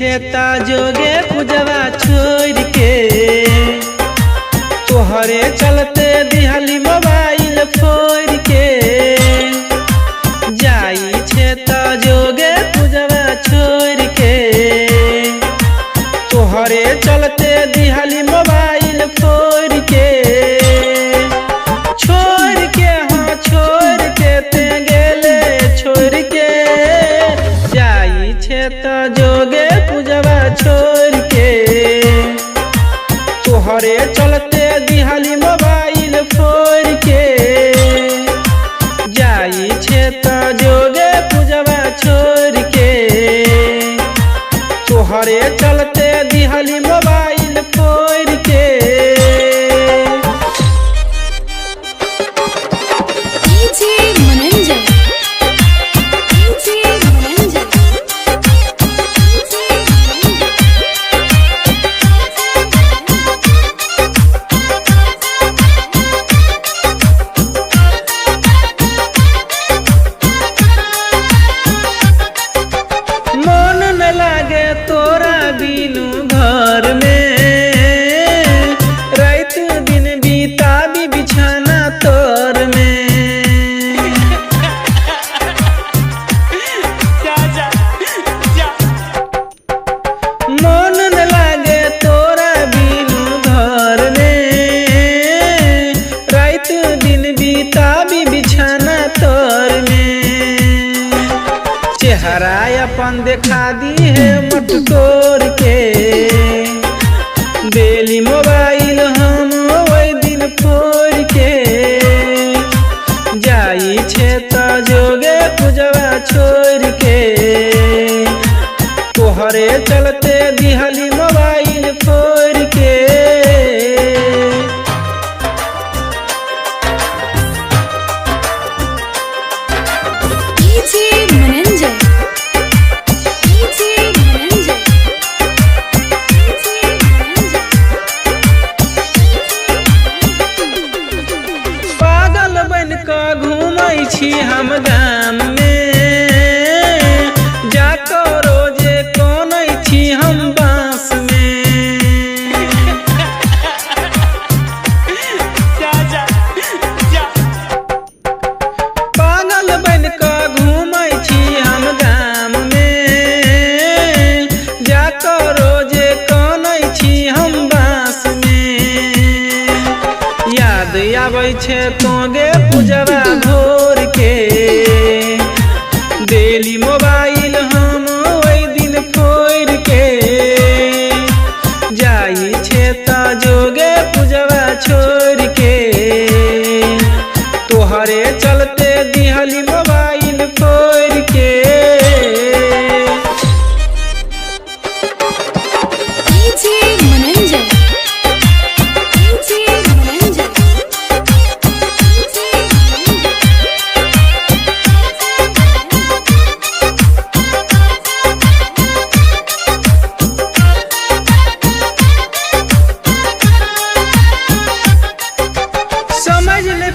छेता जोगे पूजवा छोड़ के तोहरे चलते दिहाली मोबाइल फोड़ के जाई छेता जोगे पूजवा छोड़ के तोहरे चलते दिहाली मोबाइल फोड़ के हाँ छोड़ के ते गेले छोड़ के जाई छेता जोगे पूजवा छोड़ के तोहरे चलते दिहाली मोबाइल फोड़ के जाई छेता जोगे पूजवा छोड़ के तोहरे चलते दिहाली मोबाइल फोड़ के तोरा बिनु घर में रात दिन बीताबी बिछाना तोर में मन न लागे तोरा बिनु घर में रात दिन बीताबी बिछाना तोर में चेहरा अपन देखा दी है मट तोड़ के बेली मोबाइल हम वही दिन फोड़ के जाई छेता जोगे पूजवा छोड़ के तोहरे चलते दिहाली मोबाइल फोड़ के घूमै छी हम गाम में जाको रोजे कोनै छी हम बांस में पागल बन के घूमै छी हम गाम में जाको रोजे कोनै छी हम बांस में याद आबै छै तोगे पूजवा भोर के देली मोबाइल हम वही दिन फोड़ के जाई छेता जोगे पूजवा छोड़ के तोहरे चलते दिहाली मोबाइल फोड़ के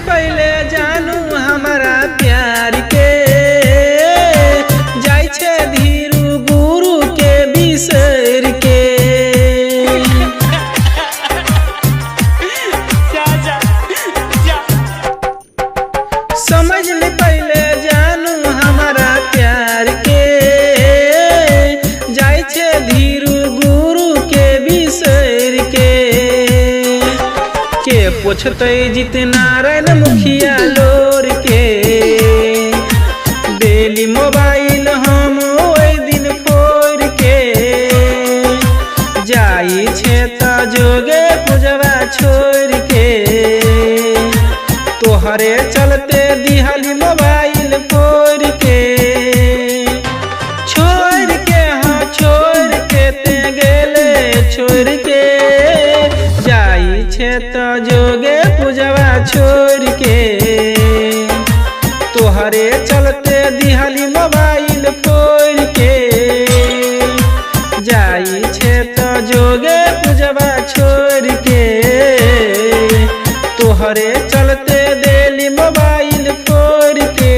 पहले जानू हमारा प्यार के जाय छे धीरू गुरु के बिसर के समझ ले पहले जानू हमारा प्यार के जाय छे धीरू गुरु के बिसर के पूछते जीत नारायण मुखिया लोर के बेली मोबाइल हम वही दिन फोड़ के जाई छेता जोगे पूजवा छोड़ के तोहरे चलते दिहाली मोबाइल फोड़ के हाँ छोड़ के ते गेले छोड़ के जाई छेता जोगे पूजवा छोड़ के तोहरे चलते दिहाली मोबाइल फोड़ के जाई छेता जोगे पूजवा छोड़ के तोहरे चलते देली मोबाइल फोड़ के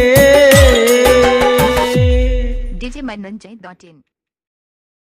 djmananjay.in